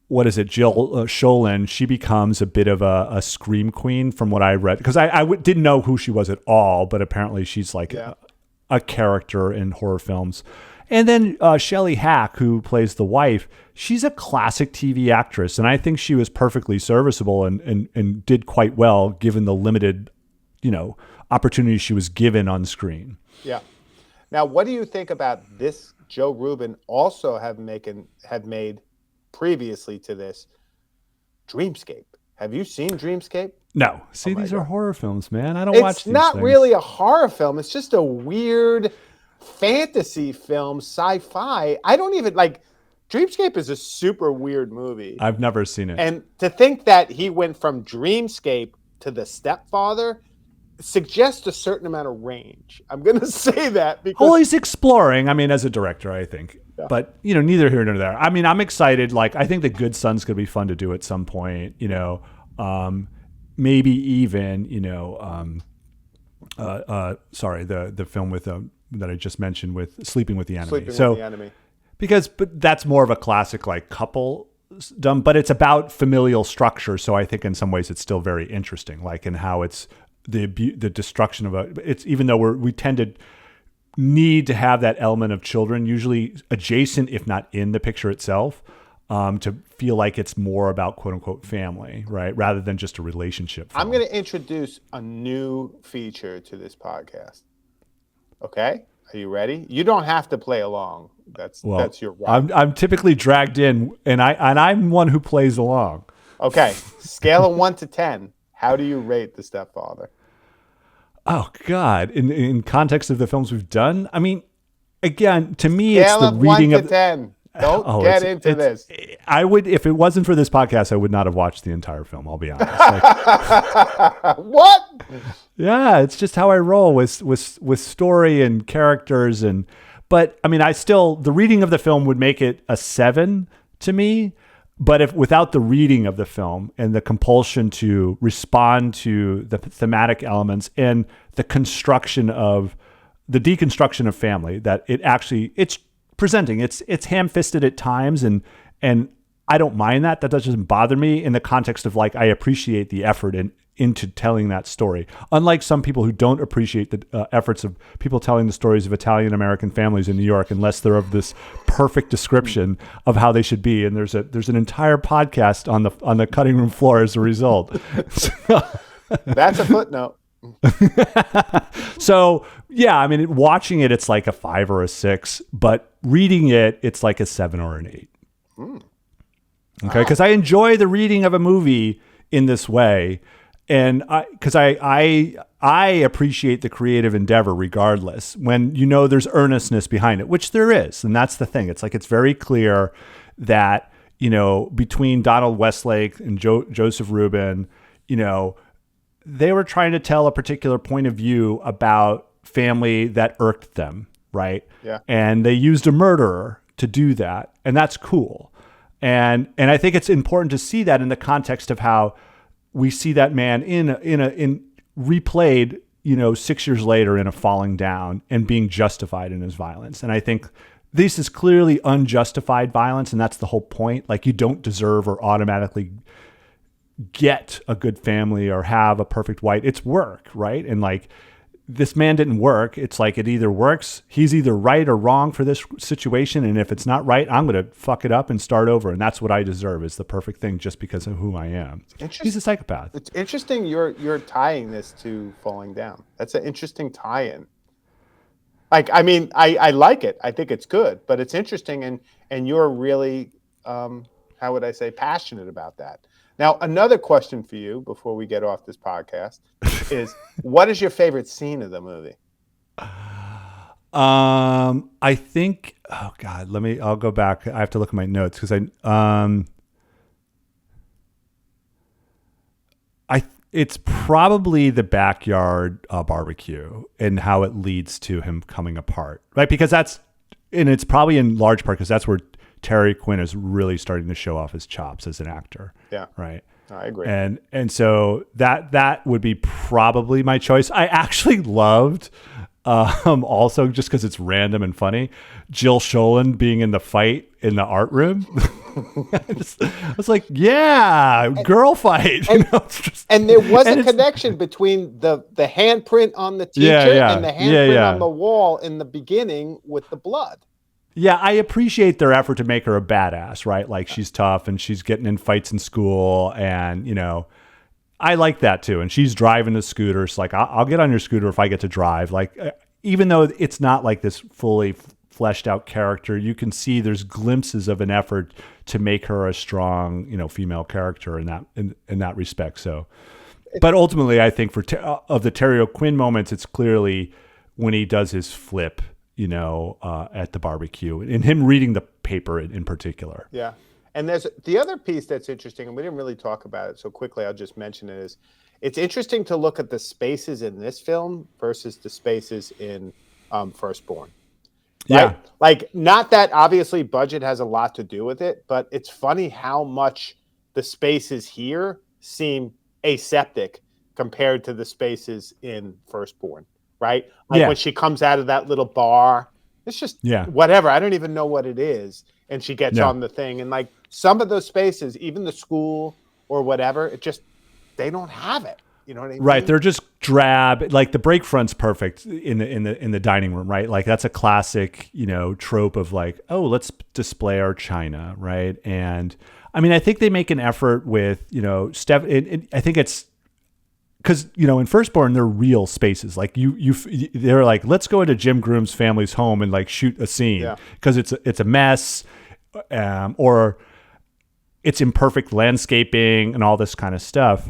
what is it, Jill Sholin, she becomes a bit of a scream queen from what I read, because I didn't know who she was at all, but apparently she's like a character in horror films. And then Shelley Hack, who plays the wife, she's a classic TV actress, and I think she was perfectly serviceable and did quite well given the limited, opportunity she was given on screen.
Yeah. Now, what do you think about this? Joe Rubin also have made previously to this Dreamscape. Have you seen Dreamscape?
No. See, these are horror films, man. I don't watch these things.
It's not really a horror film. It's just a weird fantasy film, sci-fi. I don't even like Dreamscape is a super weird movie.
I've never seen it.
And to think that he went from Dreamscape to The Stepfather suggests a certain amount of range. I'm going to say that because...
Well, he's exploring, as a director, I think. Yeah. But, neither here nor there. I'm excited. Like, I think The Good Son's going to be fun to do at some point, maybe even, the film with that I just mentioned with Sleeping with the Enemy.
With the Enemy.
But that's more of a classic, like, couple done, but it's about familial structure. So I think in some ways it's still very interesting, like in how it's the destruction of it's, even though we tend to need to have that element of children usually adjacent, if not in the picture itself, to feel like it's more about quote unquote family, right? Rather than just a relationship film.
I'm going to introduce a new feature to this podcast. Okay. Are you ready? You don't have to play along. That's your right.
I'm typically dragged in, and I'm one who plays along.
Okay. Scale of 1 to 10. How do you rate The Stepfather?
Oh God! In context of the films we've done, again, to me,
Scale
it's the reading
1 to 10. Don't get into this.
I would, if it wasn't for this podcast, I would not have watched the entire film. I'll be honest.
What?
Yeah, it's just how I roll with story and characters, but the reading of the film would make it a 7 to me. But if without the reading of the film and the compulsion to respond to the thematic elements and the deconstruction of family, that it's presenting, it's ham-fisted at times, and I don't mind that. That doesn't bother me in the context of like I appreciate the effort into telling that story. Unlike some people who don't appreciate the efforts of people telling the stories of Italian American families in New York, unless they're of this perfect description of how they should be. And there's an entire podcast on the cutting room floor as a result.
That's a footnote.
So yeah, watching it, it's like a 5 or a 6, but reading it, it's like a 7 or an 8. Okay, because I enjoy the reading of a movie in this way. And I appreciate the creative endeavor regardless when there's earnestness behind it, which there is. And that's the thing. It's like, it's very clear that, between Donald Westlake and Joseph Rubin, they were trying to tell a particular point of view about family that irked them, right?
Yeah.
And they used a murderer to do that. And that's cool. And I think it's important to see that in the context of how we see that man in replayed, 6 years later in a falling down and being justified in his violence. And I think this is clearly unjustified violence. And that's the whole point. Like, you don't deserve or automatically get a good family or have a perfect wife. It's work, right? And like, this man didn't work. It's like, it either works. He's either right or wrong for this situation. And if it's not right, I'm going to fuck it up and start over. And that's what I deserve, is the perfect thing just because of who I am. He's a psychopath.
It's interesting you're tying this to Falling Down. That's an interesting tie-in. Like, I like it. I think it's good, but it's interesting. And you're really, how would I say, passionate about that. Now, another question for you before we get off this podcast is, what is your favorite scene of the movie?
I think, oh God, I'll go back. I have to look at my notes because it's probably the backyard barbecue and how it leads to him coming apart, right? Because it's probably in large part because that's where Terry Quinn is really starting to show off his chops as an actor.
Yeah.
Right.
I agree.
And so that would be probably my choice. I actually loved Also, just because it's random and funny, Jill Schoelen being in the fight in the art room. I was like, yeah, girl fight.
And there was a connection between the handprint on the teacher and the handprint on the wall in the beginning with the blood.
Yeah, I appreciate their effort to make her a badass, right? Like she's tough and she's getting in fights in school, and I like that too. And she's driving the scooter. It's like, I'll get on your scooter if I get to drive. Like, even though it's not like this fully fleshed out character, you can see there's glimpses of an effort to make her a strong, female character in that respect. So, but ultimately, I think of the Terry O'Quinn moments, it's clearly when he does his flip, at the barbecue, and him reading the paper in particular.
Yeah. And there's the other piece that's interesting, and we didn't really talk about it so quickly. I'll just mention it, is it's interesting to look at the spaces in this film versus the spaces in Firstborn. Right?
Yeah.
Like, not that obviously budget has a lot to do with it, but it's funny how much the spaces here seem aseptic compared to the spaces in Firstborn, right? Like when she comes out of that little bar, it's just whatever. I don't even know what it is. And she gets on the thing, and like some of those spaces, even the school or whatever, they don't have it. You know what I mean?
Right. They're just drab. Like the break front's perfect in the dining room, right? Like that's a classic, trope of like, oh, let's display our china, right? And I mean, I think they make an effort with, Steph. I think it's because in Firstborn they're real spaces. Like they're like, let's go into Jim Groom's family's home and like shoot a scene because it's a mess, or it's imperfect landscaping and all this kind of stuff.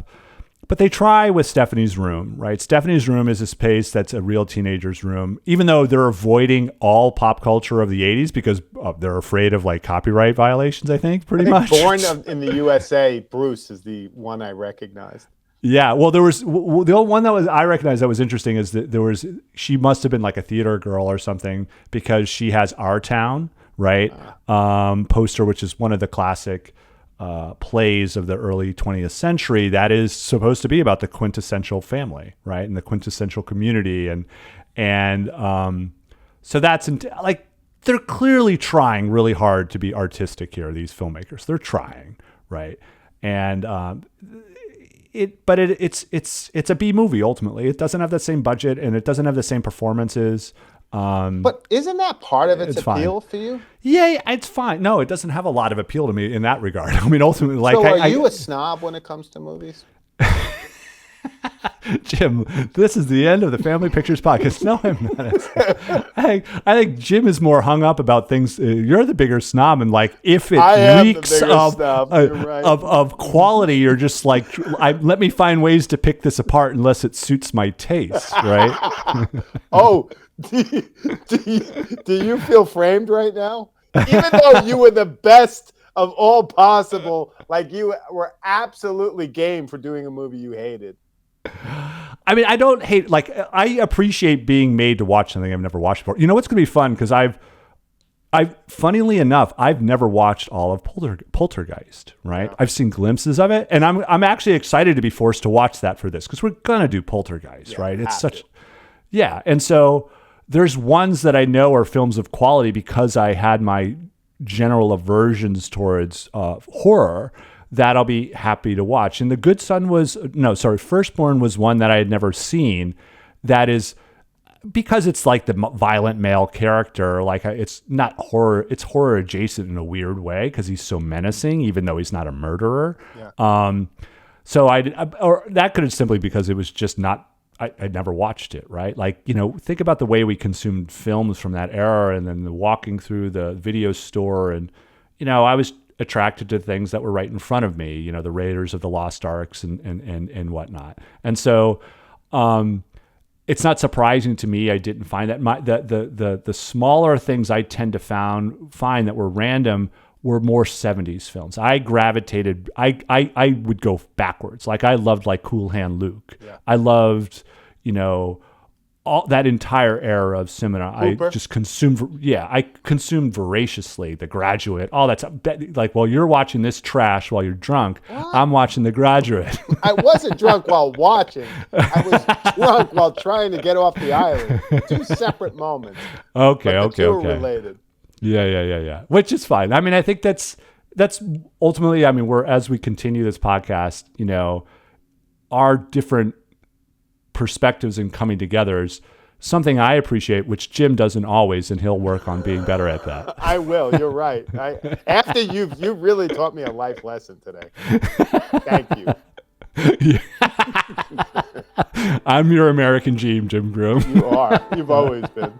But they try with Stephanie's room, right? Stephanie's room is a space that's a real teenager's room, even though they're avoiding all pop culture of the 80s because they're afraid of like copyright violations, I think, pretty much.
Born in the USA, Bruce is the one I recognized.
Yeah, well, there was the only one that I recognized that was interesting is that she must have been like a theater girl or something because she has Our Town, right? Poster, which is one of the classic plays of the early 20th century that is supposed to be about the quintessential family, right? And the quintessential community. And so that's like, they're clearly trying really hard to be artistic here, these filmmakers. They're trying, right? And it's a B movie ultimately. It doesn't have that same budget and it doesn't have the same performances.
But isn't that part of its appeal for you?
Yeah, it's fine. No, it doesn't have a lot of appeal to me in that regard. I mean, ultimately, like,
so are you a snob when it comes to movies?
Jim, this is the end of the Family Pictures podcast. No, I'm not. I think Jim is more hung up about things. You're the bigger snob, and like if it reeks of quality, you're just like, let me find ways to pick this apart unless it suits my taste, right?
Oh, do you feel framed right now? Even though you were the best of all possible, like you were absolutely game for doing a movie you hated.
I mean, I don't hate, like, I appreciate being made to watch something I've never watched before. You know what's going to be fun? Because funnily enough, I've never watched all of Poltergeist, right? Yeah. I've seen glimpses of it, and I'm actually excited to be forced to watch that for this because we're going to do Poltergeist, right? It's such, and so there's ones that I know are films of quality because I had my general aversions towards horror that I'll be happy to watch. And The Good Son Firstborn was one that I had never seen. That is because it's like the violent male character. Like it's not horror; it's horror adjacent in a weird way because he's so menacing, even though he's not a murderer. Yeah. So or that could have simply because it was just not. I never watched it, right? Like, think about the way we consumed films from that era, and then the walking through the video store, and I was attracted to things that were right in front of me, the Raiders of the Lost Arks and whatnot. And so it's not surprising to me I didn't find that. The smaller things I tend to find that were random were more 70s films. I gravitated, I would go backwards. Like I loved like Cool Hand Luke. Yeah. I loved, all that entire era of cinema.
Hooper.
I just consumed. Yeah, I consumed voraciously. The Graduate, all that stuff. Like, while you're watching this trash while you're drunk, I'm watching The Graduate.
I wasn't drunk while watching. I was drunk while trying to get off the island. Two separate moments.
Okay,
but the two
okay.
are related.
Yeah. Which is fine. I mean, I think that's ultimately. I mean, as we continue this podcast, our different perspectives and coming together is something I appreciate, which Jim doesn't always, and he'll work on being better at that.
I will. You're right. After you really taught me a life lesson today. Thank you.
I'm your American dream, Jim Groom.
You are. You've always been.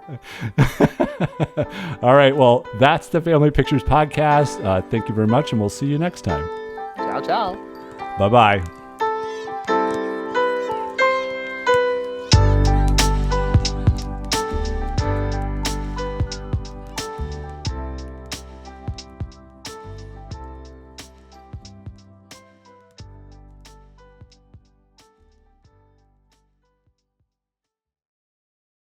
All right. Well, that's the Family Pictures podcast. Thank you very much, and we'll see you next time.
Ciao, ciao.
Bye-bye.